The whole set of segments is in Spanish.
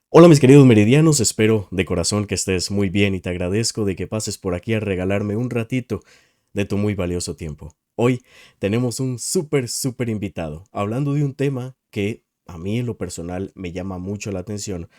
Hola mis queridos meridianos, espero de corazón que estés muy bien y te agradezco de que pases por aquí a regalarme un ratito de tu muy valioso tiempo. Hoy tenemos un súper invitado, hablando de un tema que a mí en lo personal me llama mucho la atención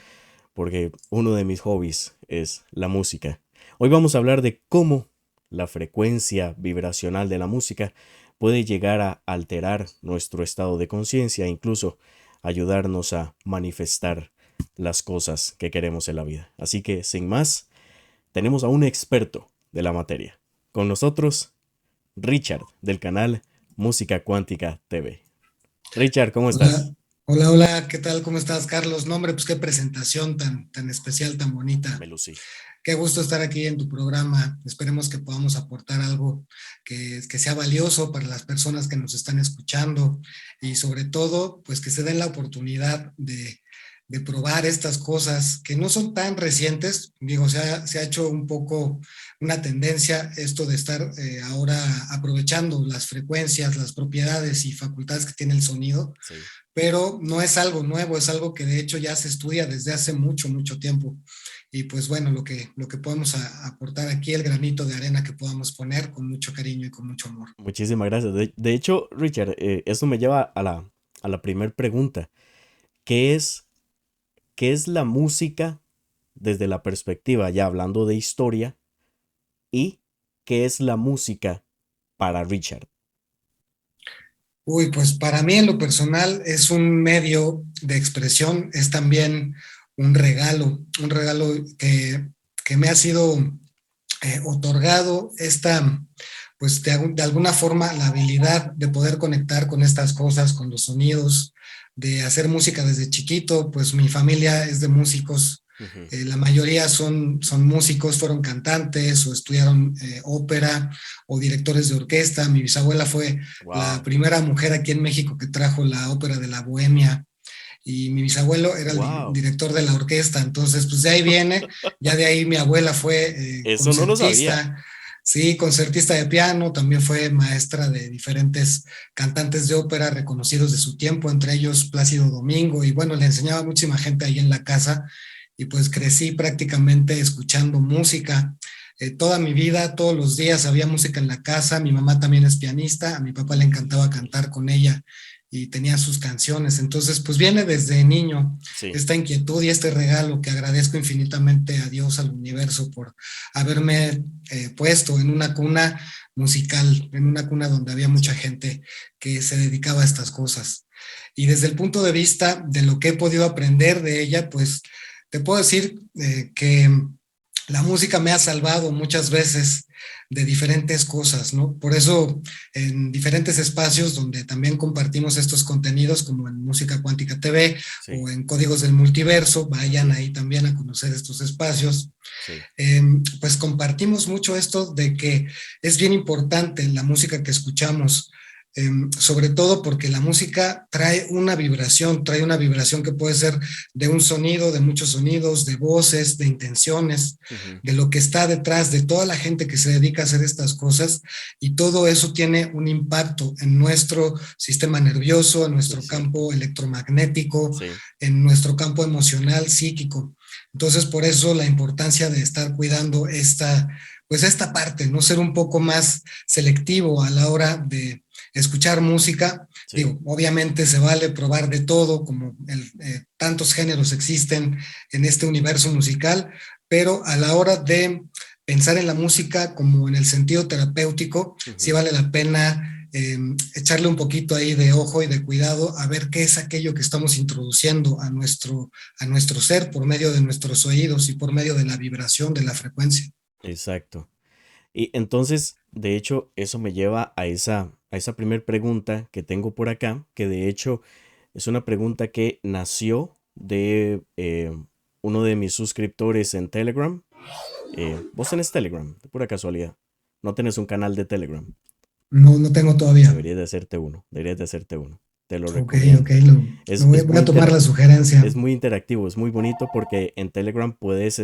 porque uno de mis hobbies es la música. Hoy vamos a hablar de cómo la frecuencia vibracional de la música puede llegar a alterar nuestro estado de conciencia e incluso ayudarnos a manifestar las cosas que queremos en la vida. Así que, sin más, tenemos a un experto de la materia. Con nosotros, Richard, del canal Música Cuántica TV. Richard, ¿cómo estás? Hola, hola, ¿qué tal? ¿Cómo estás, Carlos? No, hombre, pues qué presentación tan especial, tan Me bonita. lucí. Qué gusto estar aquí en tu programa. Esperemos que podamos aportar algo que sea valioso para las personas que nos están escuchando y sobre todo, pues que se den la oportunidad de probar estas cosas que no son tan recientes. Digo, se ha hecho un poco una tendencia esto de estar ahora aprovechando las frecuencias, las propiedades y facultades que tiene el sonido, Sí. pero no es algo nuevo, es algo que de hecho ya se estudia desde hace mucho tiempo. Y pues bueno, lo que podemos aportar aquí, el granito de arena que podamos poner con mucho cariño y con mucho amor. Muchísimas gracias. De hecho, Richard, esto me lleva a la primera pregunta. ¿Qué es, ¿Qué es la música desde la perspectiva, ya hablando de historia, y qué es la música para Richard? Uy, pues para mí en lo personal es un medio de expresión, es también un regalo que me ha sido otorgado pues de alguna forma la habilidad de poder conectar con estas cosas, con los sonidos, de hacer música desde chiquito, pues mi familia es de músicos, Ujú. la mayoría son músicos, fueron cantantes o estudiaron ópera o directores de orquesta. Mi bisabuela fue la Wow, primera mujer aquí en México que trajo la ópera de la Bohemia y mi bisabuelo era el wow. director de la orquesta, entonces pues de ahí viene, ya de ahí mi abuela fue Eso no lo sabía. concertista, sí, concertista de piano, también fue maestra de diferentes cantantes de ópera reconocidos de su tiempo, entre ellos Plácido Domingo, y bueno, le enseñaba a muchísima gente ahí en la casa, y pues crecí prácticamente escuchando música. Toda mi vida, todos los días había música en la casa, mi mamá también es pianista, a mi papá le encantaba Ujú. cantar con ella y tenía sus canciones. Entonces, pues viene desde niño Sí, esta inquietud y este regalo que agradezco infinitamente a Dios, al universo, por haberme puesto en una cuna musical, en una cuna donde había mucha sí. gente que se dedicaba a estas cosas. Y desde el punto de vista de lo que he podido aprender de ella, pues te puedo decir que la música me ha salvado muchas veces de diferentes cosas, ¿no? Por eso en diferentes espacios donde también compartimos estos contenidos, como en Música Cuántica TV Sí, o en Códigos del Multiverso, vayan ahí también a conocer estos espacios, sí, eh, pues compartimos mucho esto de que es bien importante la música que escuchamos, sobre todo porque la música trae una vibración que puede ser de un sonido, de muchos sonidos, de voces, de intenciones, ujú, de lo que está detrás de toda la gente que se dedica a hacer estas cosas, y todo eso tiene un impacto en nuestro sistema nervioso, en es nuestro cierto. campo electromagnético, Sí, en nuestro campo emocional, psíquico. Entonces, por eso la importancia de estar cuidando pues esta parte, no ser un poco más selectivo a la hora de escuchar música. sí, Digo, obviamente se vale probar de todo, como tantos géneros existen en este universo musical, pero a la hora de pensar en la música como en el sentido terapéutico, sí ujú, vale la pena echarle un poquito ahí de ojo y de cuidado a ver qué es aquello que estamos introduciendo a nuestro ser por medio de nuestros oídos y por medio de la vibración de la frecuencia. exacto. Y entonces, de hecho, eso me lleva a esa primer pregunta que tengo por acá, que de hecho es una pregunta que nació de uno de mis suscriptores en Telegram. Vos tenés Telegram, de pura casualidad. No tenés un canal de Telegram. No, no tengo todavía. Deberías de hacerte uno. Deberías de hacerte uno. Te lo Ok, ok, recomiendo. voy, voy a tomar la sugerencia. Es muy interactivo, es muy bonito porque en Telegram puedes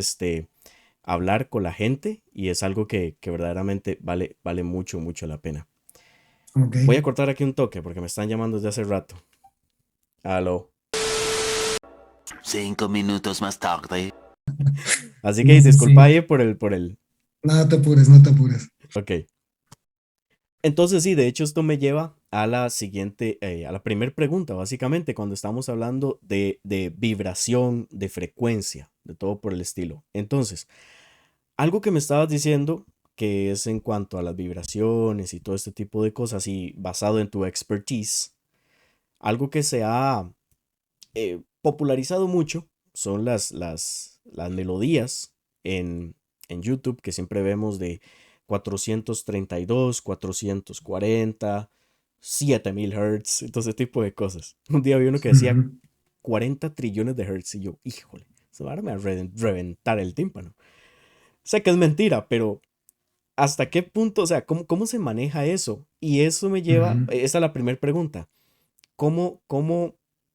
hablar con la gente y es algo que verdaderamente vale mucho la pena. Ok. Voy a cortar aquí un toque porque me están llamando desde hace rato. Aló. 5 minutos más tarde. Así Sí, que sí, disculpa sí. ahí por el. No te apures, no te apures. Ok. Entonces sí, de hecho esto me lleva a la siguiente, a la primera pregunta, básicamente, cuando estamos hablando de vibración, de frecuencia, de todo por el estilo. Entonces, algo que me estabas diciendo, que es en cuanto a las vibraciones y todo este tipo de cosas, y basado en tu expertise, algo que se ha popularizado mucho son las melodías en YouTube que siempre vemos de 432, 440, 7000 Hz, entonces ese tipo de cosas. Un día vi uno que decía Ujú, 40 trillones de Hz y yo, híjole, se va a reventar el tímpano. Sé que es mentira, pero ¿hasta qué punto? O sea, ¿cómo se maneja eso? Y eso me lleva, ujú. esa es la primera pregunta. ¿Cómo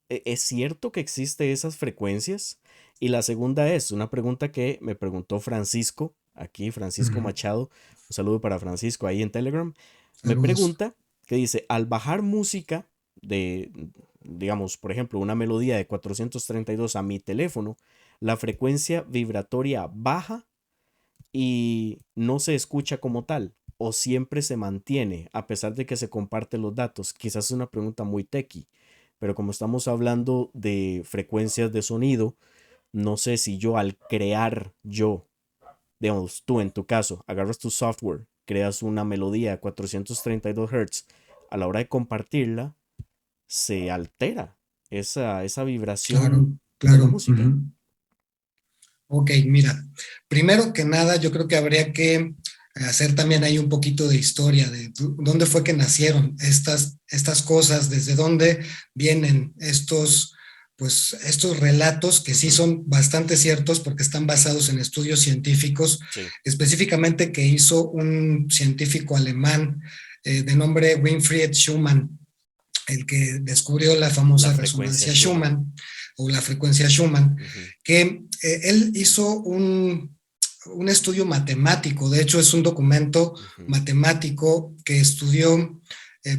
es cierto que existen esas frecuencias? Y la segunda es una pregunta que me preguntó Francisco, aquí Francisco Ujú. Machado, un saludo para Francisco ahí en Telegram, me Saludos. pregunta que dice, al bajar música de, digamos, por ejemplo, una melodía de 432 a mi teléfono, la frecuencia vibratoria baja y no se escucha como tal, o siempre se mantiene a pesar de que se comparten los datos. Quizás es una pregunta muy techie, pero como estamos hablando de frecuencias de sonido, no sé si yo al crear yo, digamos, tú en tu caso, agarras tu software, creas una melodía a 432 Hz, a la hora de compartirla, se altera esa Claro, vibración de la claro. música. Ujú. Ok, mira, primero que nada, yo creo que habría que hacer también ahí un poquito de historia de dónde fue que nacieron estas cosas, desde dónde vienen pues, estos relatos que sí Ujú. son bastante ciertos porque están basados en estudios científicos, Sí, específicamente que hizo un científico alemán de nombre Winfried Schumann, el que descubrió la la famosa frecuencia resonancia Schumann. Schumann o la frecuencia Schumann, Ujú. que él hizo un estudio matemático, de hecho es un documento Ujú. matemático que estudió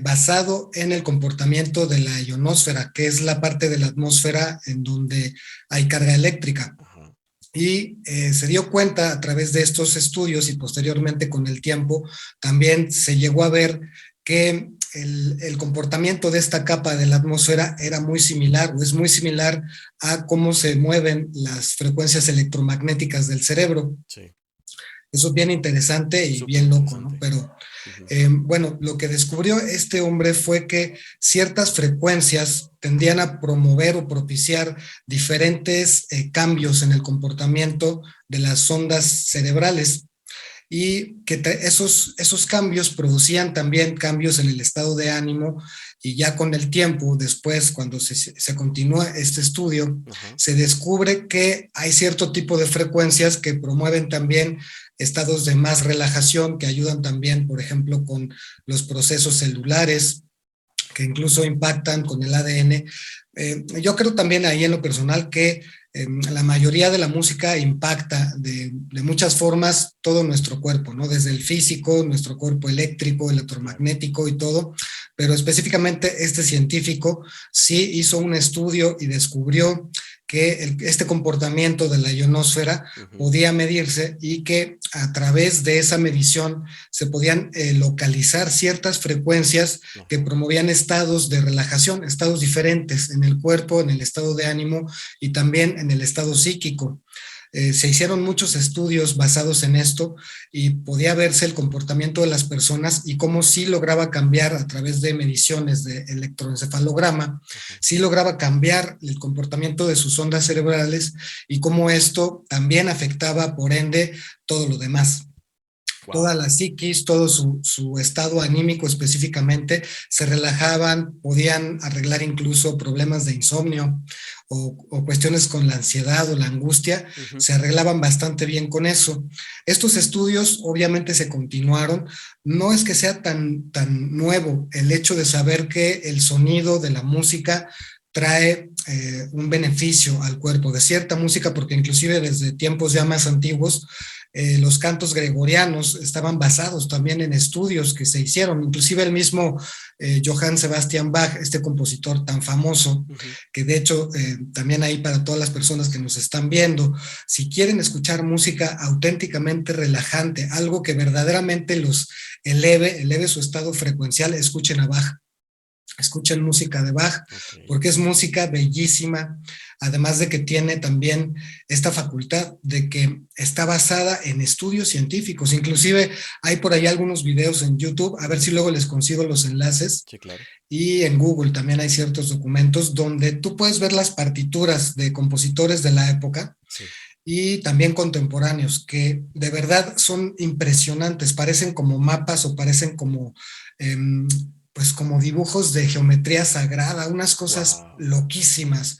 basado en el comportamiento de la ionosfera, que es la parte de la atmósfera en donde hay carga eléctrica. Ajá. Y se dio cuenta a través de estos estudios y posteriormente con el tiempo también se llegó a ver que el comportamiento de esta capa de la atmósfera era muy similar o es muy similar a cómo se mueven las frecuencias electromagnéticas del cerebro. Sí, Eso es bien interesante y súper bien loco, ¿no? interesante. Pero Ujú. bueno, lo que descubrió este hombre fue que ciertas frecuencias tendían a promover o propiciar diferentes cambios en el comportamiento de las ondas cerebrales y que esos cambios producían también cambios en el estado de ánimo y ya con el tiempo, después cuando se continúa este estudio, Ajá. se descubre que hay cierto tipo de frecuencias que promueven también estados de más relajación, que ayudan también, por ejemplo, con los procesos celulares, que incluso impactan con el ADN. Yo creo también ahí en lo personal que la mayoría de la música impacta de muchas formas todo nuestro cuerpo, ¿no? Desde el físico, nuestro cuerpo eléctrico, Claro. electromagnético y todo, pero específicamente este científico sí hizo un estudio y descubrió que este comportamiento de la ionosfera Ujú. podía medirse y que a través de esa medición se podían localizar ciertas frecuencias que Ajá. promovían estados de relajación, estados diferentes en el cuerpo, en el estado de ánimo y también en el estado psíquico. Se hicieron muchos estudios basados en esto y podía verse el comportamiento de las personas y cómo sí lograba cambiar a través de mediciones de electroencefalograma, Ajá. sí lograba cambiar el comportamiento de sus ondas cerebrales y cómo esto también afectaba, por ende, todo lo demás. Wow. Toda la psiquis, todo su estado anímico específicamente, se relajaban, podían arreglar incluso problemas de insomnio o cuestiones con la ansiedad o la angustia, Ujú. se arreglaban bastante bien con eso. Estos estudios obviamente se continuaron, no es que sea tan nuevo el hecho de saber que el sonido de la música trae un beneficio al cuerpo de cierta música, porque inclusive desde tiempos ya más antiguos los cantos gregorianos estaban basados también en estudios que se hicieron, inclusive el mismo Johann Sebastian Bach, este compositor tan famoso, que de hecho también ahí para todas las personas que nos están viendo, si quieren escuchar música auténticamente relajante, algo que verdaderamente los eleve su estado frecuencial, escuchen a Bach. Escuchen música de Bach, porque es música bellísima, además de que tiene también esta facultad de que está basada en estudios científicos. Inclusive hay por ahí algunos videos en YouTube, a ver si luego les consigo los enlaces. Sí, claro. Y en Google también hay ciertos documentos donde tú puedes ver las partituras de compositores de la época. Sí. Y también contemporáneos, que de verdad son impresionantes, parecen como mapas o parecen como pues como dibujos de geometría sagrada, unas cosas loquísimas,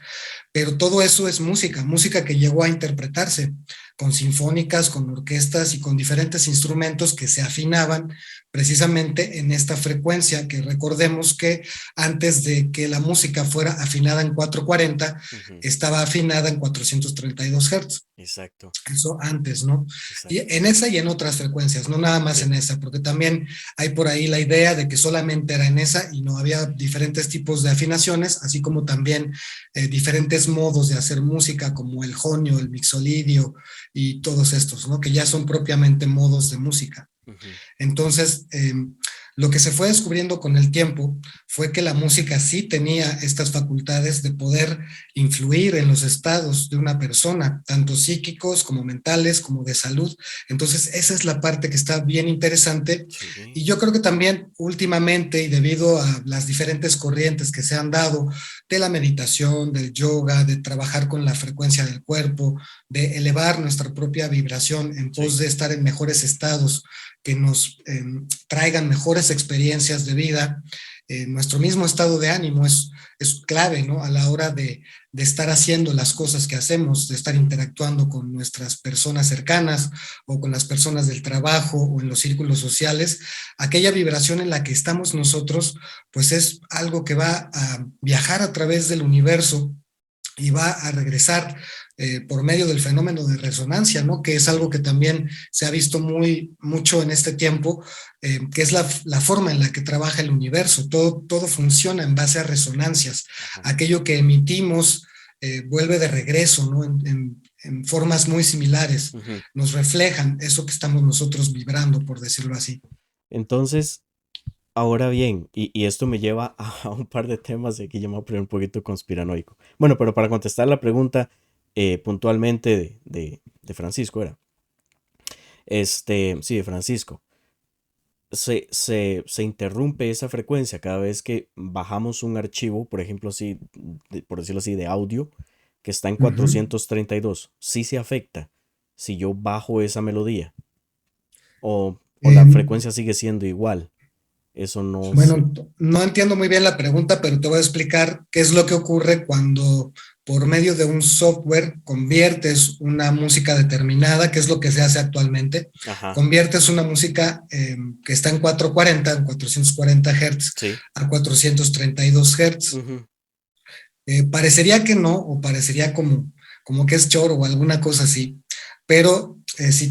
pero todo eso es música, música que llegó a interpretarse con sinfónicas, con orquestas y con diferentes instrumentos que se afinaban precisamente en esta frecuencia, que recordemos que antes de que la música fuera afinada en 440, estaba afinada en 432 Hz. Exacto. Eso antes, ¿no? Exacto. Y en esa y en otras frecuencias, no nada más en esa, porque también hay por ahí la idea de que solamente era en esa y no había diferentes tipos de afinaciones, así como también diferentes modos de hacer música, como el jonio, el mixolidio y todos estos, ¿no? Que ya son propiamente modos de música. Entonces, lo que se fue descubriendo con el tiempo fue que la música sí tenía estas facultades de poder influir en los estados de una persona, tanto psíquicos como mentales, como de salud. Entonces, esa es la parte que está bien interesante. Sí. Y yo creo que también últimamente, y debido a las diferentes corrientes que se han dado de la meditación, del yoga, de trabajar con la frecuencia del cuerpo, de elevar nuestra propia vibración en pos de estar en mejores estados, que nos traigan mejores experiencias de vida. Nuestro mismo estado de ánimo es clave, ¿no? A la hora de estar haciendo las cosas que hacemos, de estar interactuando con nuestras personas cercanas o con las personas del trabajo o en los círculos sociales. Aquella vibración en la que estamos nosotros, pues es algo que va a viajar a través del universo y va a regresar por medio del fenómeno de resonancia, ¿no? Que es algo que también se ha visto mucho en este tiempo, que es la forma en la que trabaja el universo. Todo funciona en base a resonancias. Aquello que emitimos vuelve de regreso, ¿no? En formas muy similares. Nos reflejan eso que estamos nosotros vibrando, por decirlo así. Entonces, ahora bien, y esto me lleva a un par de temas de aquí, yo me voy a poner un poquito conspiranoico. Bueno, pero para contestar la pregunta puntualmente de Francisco era. Sí, de Francisco. Se interrumpe esa frecuencia cada vez que bajamos un archivo, por ejemplo, así, por decirlo así, de audio, que está en 432. Sí se afecta si yo bajo esa melodía. O la frecuencia sigue siendo igual. Eso no. Bueno, no entiendo muy bien la pregunta, pero te voy a explicar qué es lo que ocurre cuando por medio de un software conviertes una música determinada, que es lo que se hace actualmente. Ajá. Conviertes una música que está en 440 Hz sí. a 432 Hz. Parecería que no, o parecería como que es choro o alguna cosa así, pero si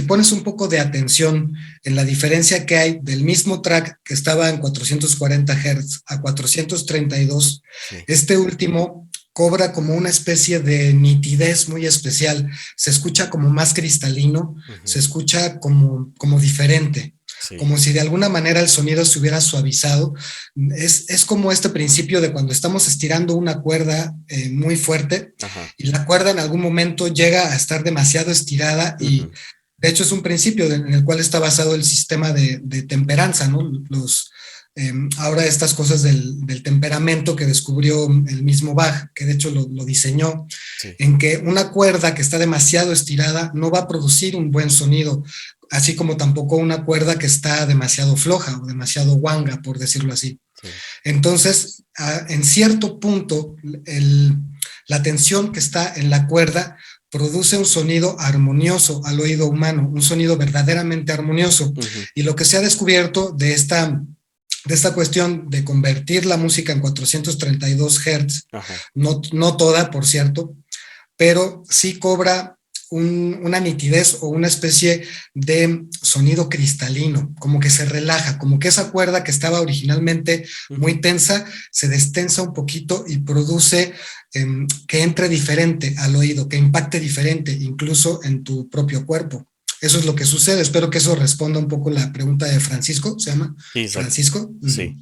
pones un poco de atención en la diferencia que hay del mismo track que estaba en 440 Hz a 432, sí. Este último cobra como una especie de nitidez muy especial, se escucha como más cristalino, se escucha como diferente. Sí. Como si de alguna manera el sonido se hubiera suavizado. Es como este principio de cuando estamos estirando una cuerda muy fuerte. Ajá. Y la cuerda en algún momento llega a estar demasiado estirada y de hecho es un principio en el cual está basado el sistema de temperanza, ¿no? Ahora estas cosas del temperamento que descubrió el mismo Bach, que de hecho lo diseñó, sí. En que una cuerda que está demasiado estirada no va a producir un buen sonido, así como tampoco una cuerda que está demasiado floja o demasiado guanga, por decirlo así. Sí. Entonces, en cierto punto, la tensión que está en la cuerda produce un sonido armonioso al oído humano, un sonido verdaderamente armonioso. Y lo que se ha descubierto de esta cuestión de convertir la música en 432 Hz, no toda, por cierto, pero sí cobra una nitidez o una especie de sonido cristalino, como que se relaja, como que esa cuerda que estaba originalmente muy Ujú. tensa se destensa un poquito y produce que entre diferente al oído, que impacte diferente incluso en tu propio cuerpo. Eso es lo que sucede. Espero que eso responda un poco la pregunta de Francisco. ¿Se llama Sí, exacto. Francisco? Sí.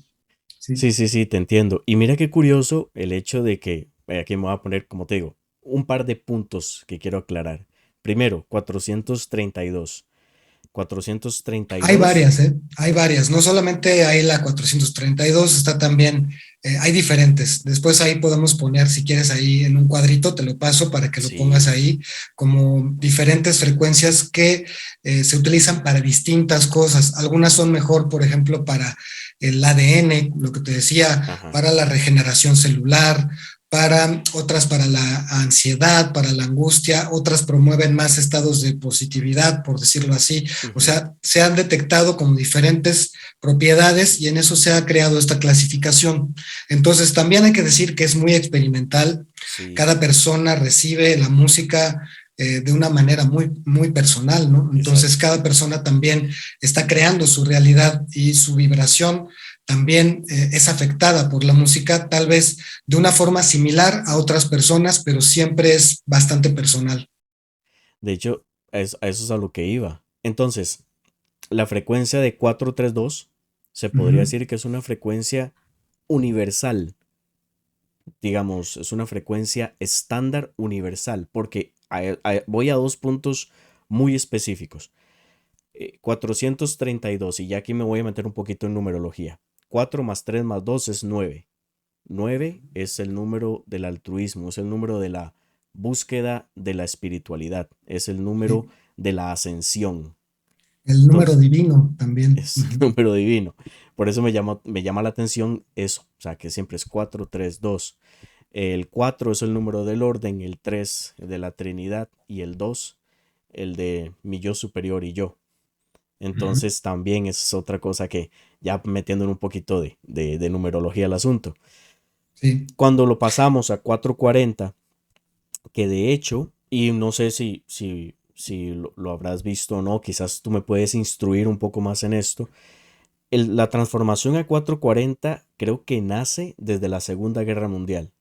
Sí. Sí, sí, sí, te entiendo. Y mira qué curioso el hecho de que, aquí me voy a poner, como te digo, un par de puntos que quiero aclarar. Primero, 432. 432. Hay varias. No solamente hay la 432, está también, hay diferentes. Después ahí podemos poner, si quieres, ahí en un cuadrito, te lo paso para que lo pongas Sí. ahí, como diferentes frecuencias que se utilizan para distintas cosas. Algunas son mejor, por ejemplo, para el ADN, lo que te decía, Ajá. para la regeneración celular, para otras para la ansiedad, para la angustia, otras promueven más estados de positividad, por decirlo así. O Ujú. sea, se han detectado como diferentes propiedades y en eso se ha creado esta clasificación. Entonces, también hay que decir que es muy experimental. Sí, Cada persona recibe la música de una manera muy, muy personal, ¿no? Entonces, exacto. cada persona también está creando su realidad y su vibración también es afectada por la música, tal vez de una forma similar a otras personas, pero siempre es bastante personal. De hecho, a eso es a lo que iba. Entonces, la frecuencia de 432 se Uh podría -huh. decir que es una frecuencia universal, digamos, es una frecuencia estándar universal, porque voy a dos puntos muy específicos. 432, y ya aquí me voy a meter un poquito en numerología. 4 más 3 más 2 es 9. 9 es el número del altruismo, es el número de la búsqueda de la espiritualidad, es el número Sí. de la ascensión. El número Entonces, divino también. Uh es -huh. número divino. Por eso me llama la atención eso, o sea, que siempre es 4 3 2. El 4 es el número del orden, el 3 de la Trinidad y el 2 el de mi yo superior y yo. Uh -huh. Entonces también es otra cosa que ya metiendo un poquito de numerología al asunto. Sí. Cuando lo pasamos a 440, que de hecho, y no sé si lo habrás visto o no, quizás tú me puedes instruir un poco más en esto. La transformación a 440 creo que nace desde la Segunda Guerra Mundial.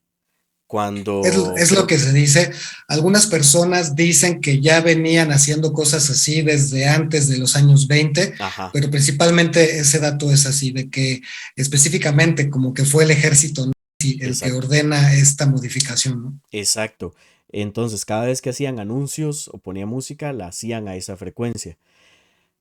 Cuando Es lo creo... que se dice. Algunas personas dicen que ya venían haciendo cosas así desde antes de los años 20, Ajá, pero principalmente ese dato es así, de que específicamente como que fue el ejército nazi el que exacto, ordena esta modificación, ¿no? exacto. Entonces, cada vez que hacían anuncios o ponía música, la hacían a esa frecuencia.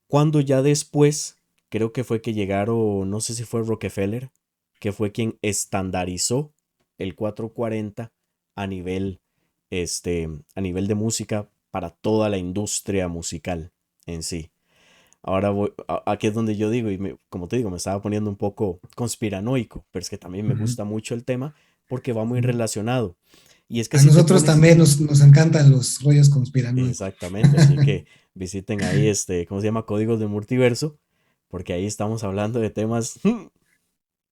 Cuando ya después, creo que fue que llegaron, no sé si fue Rockefeller, que fue quien estandarizó el 440 a nivel, a nivel de música para toda la industria musical en sí. Ahora aquí es donde yo digo, y como te digo, me estaba poniendo un poco conspiranoico, pero es que también Uh me -huh. gusta mucho el tema porque va muy Uh-huh. relacionado. Y es que A si te nosotros pones, también nos encantan los rollos conspiranoicos. exactamente, así que visiten ahí ¿cómo se llama? Códigos de Multiverso, porque ahí estamos hablando de temas.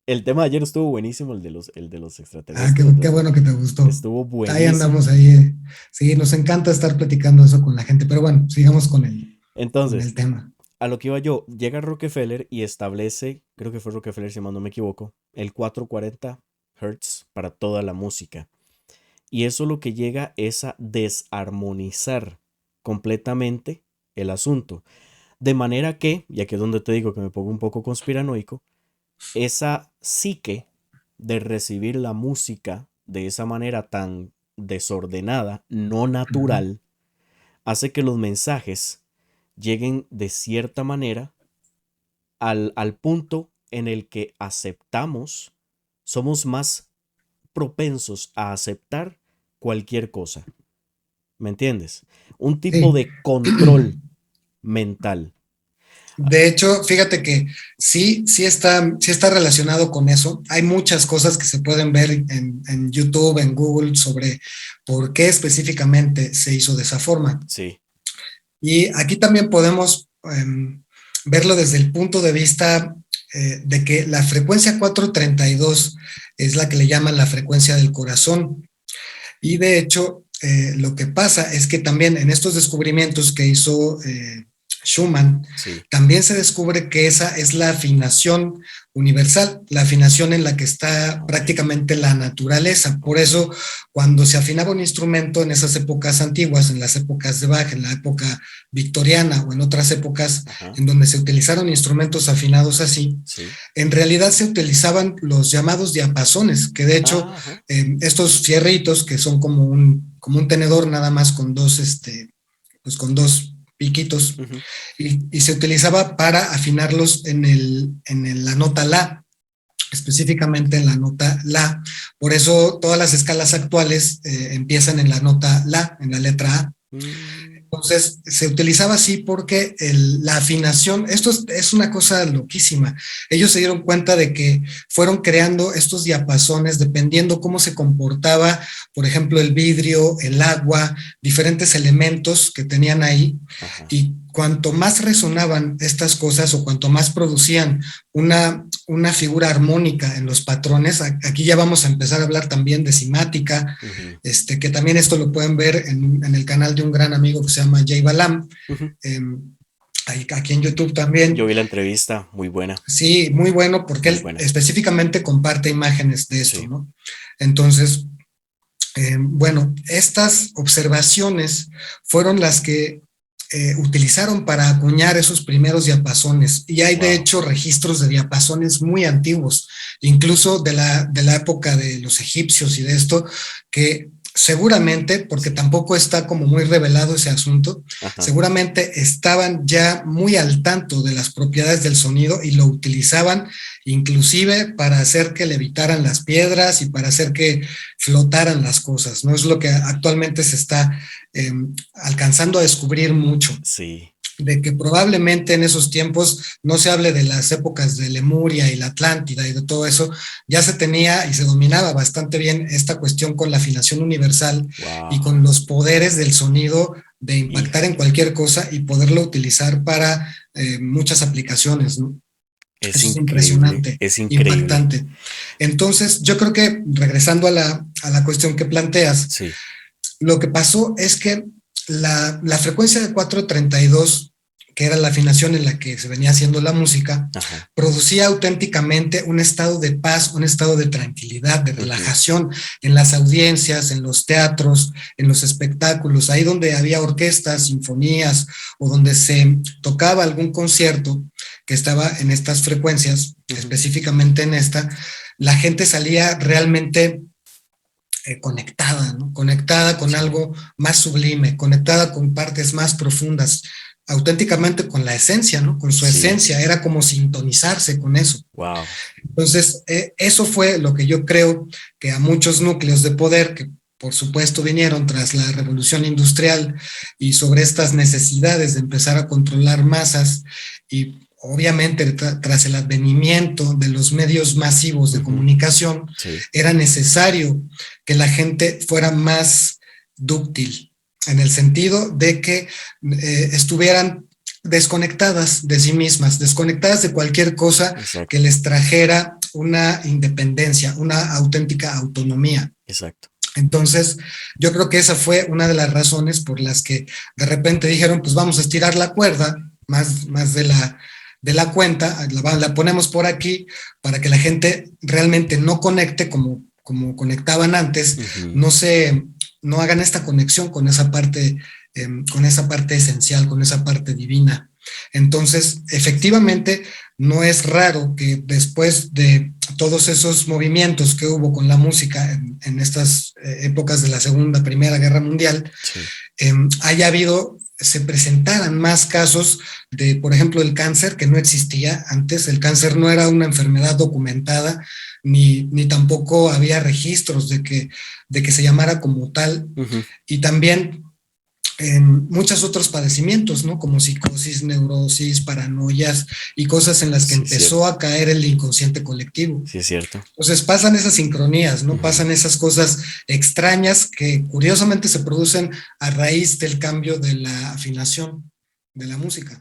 El tema de ayer estuvo buenísimo, el de los Ah, extraterrestres, qué bueno que te gustó. estuvo Ahí buenísimo. andamos ahí. Sí, nos encanta estar platicando eso con la gente, pero bueno, sigamos con el Entonces, tema. a lo que iba yo, llega Rockefeller y establece, creo que fue Rockefeller si mal no me equivoco, el 440 Hz para toda la música. Y eso lo que llega es a desarmonizar completamente el asunto. De manera que, y aquí es donde te digo que me pongo un poco conspiranoico, esa psique de recibir la música de esa manera tan desordenada, no Ujú. natural, hace que los mensajes lleguen de cierta manera al punto en el que aceptamos, somos más propensos a aceptar cualquier cosa. ¿Me entiendes? Un tipo Sí. de control mental. De hecho, fíjate que sí está relacionado con eso. Hay muchas cosas que se pueden ver en YouTube, en Google, sobre por qué específicamente se hizo de esa forma. Sí. Y aquí también podemos verlo desde el punto de vista de que la frecuencia 432 es la que le llaman la frecuencia del corazón. Y de hecho, lo que pasa es que también en estos descubrimientos que hizo Schumann, Sí. también se descubre que esa es la afinación universal, la afinación en la que está prácticamente la naturaleza. Por eso, cuando se afinaba un instrumento en esas épocas antiguas, en las épocas de Bach, en la época victoriana o en otras épocas Ajá. en donde se utilizaron instrumentos afinados así, Sí. en realidad se utilizaban los llamados diapasones, que de hecho Ajá. estos fierritos que son como un tenedor nada más con dos, pues con dos piquitos, Ujú. y se utilizaba para afinarlos la nota La, específicamente en la nota La. Por eso todas las escalas actuales empiezan en la nota La, en la letra A. Mm. Entonces, se utilizaba así porque la afinación, es una cosa loquísima. Ellos se dieron cuenta de que fueron creando estos diapasones dependiendo cómo se comportaba, por ejemplo, el vidrio, el agua, diferentes elementos que tenían ahí. Ajá. Y cuanto más resonaban estas cosas o cuanto más producían una figura armónica en los patrones, aquí ya vamos a empezar a hablar también de cimática, Ujú. que también esto lo pueden ver en el canal de un gran amigo que se llama Jay Balam, Ujú. aquí en YouTube Yo también. vi la entrevista, muy buena, Sí, muy bueno porque muy él buena. específicamente comparte imágenes de esto, Sí. ¿no? Entonces, bueno, estas observaciones fueron las que utilizaron para acuñar esos primeros diapasones. Y hay de Wow. hecho registros de diapasones muy antiguos, incluso de la época de los egipcios y de esto, que seguramente, porque Sí. tampoco está como muy revelado ese asunto, Ajá. seguramente estaban ya muy al tanto de las propiedades del sonido y lo utilizaban inclusive para hacer que levitaran las piedras y para hacer que flotaran las cosas, ¿no? Es lo que actualmente se está alcanzando a descubrir mucho, Sí. de que probablemente en esos tiempos no se hable de las épocas de Lemuria y la Atlántida y de todo eso, ya se tenía y se dominaba bastante bien esta cuestión con la afinación universal y Wow. con los poderes del sonido de Y impactar en cualquier cosa y poderlo utilizar para muchas aplicaciones, ¿no? es Eso es increíble, impresionante, es increíble. impactante. Entonces, yo creo que regresando a la cuestión que planteas, Sí. lo que pasó es que la frecuencia de 432, que era la afinación en la que se venía haciendo la música, Ajá. producía auténticamente un estado de paz, un estado de tranquilidad, de Ujú. relajación en las audiencias, en los teatros, en los espectáculos, ahí donde había orquestas, sinfonías o donde se tocaba algún concierto que estaba en estas frecuencias, Ujú. específicamente en esta, la gente salía realmente conectada, ¿no? Conectada con Sí. algo más sublime, conectada con partes más profundas, auténticamente con la esencia, ¿no? Con su Sí. esencia, era como sintonizarse con eso. Wow. Entonces, eso fue lo que yo creo que a muchos núcleos de poder que por supuesto vinieron tras la revolución industrial y sobre estas necesidades de empezar a controlar masas y obviamente tras el advenimiento de los medios masivos de Ujú. comunicación, Sí. era necesario que la gente fuera más dúctil, en el sentido de que estuvieran desconectadas de sí mismas, desconectadas de cualquier cosa que Exacto. les trajera una independencia, una auténtica autonomía. Exacto. Entonces, yo creo que esa fue una de las razones por las que de repente dijeron, pues vamos a estirar la cuerda más de la cuenta, la ponemos por aquí para que la gente realmente no conecte como conectaban antes, Ujú. no se, no hagan esta conexión con esa parte esencial, con esa parte divina. Entonces, efectivamente, no es raro que después de todos esos movimientos que hubo con la música en estas épocas de la Segunda, Primera Guerra Mundial, Sí. haya habido, se presentaran más casos de, por ejemplo, el cáncer, que no existía antes. El cáncer no era una enfermedad documentada, ni tampoco había registros de que se llamara como tal. Ujú. Y también en muchos otros padecimientos, ¿no? Como psicosis, neurosis, paranoias y cosas en las que Sí, es empezó cierto. a caer el inconsciente colectivo. Sí, es cierto. Entonces pasan esas sincronías, ¿no? Ujú. Pasan esas cosas extrañas que curiosamente se producen a raíz del cambio de la afinación de la música.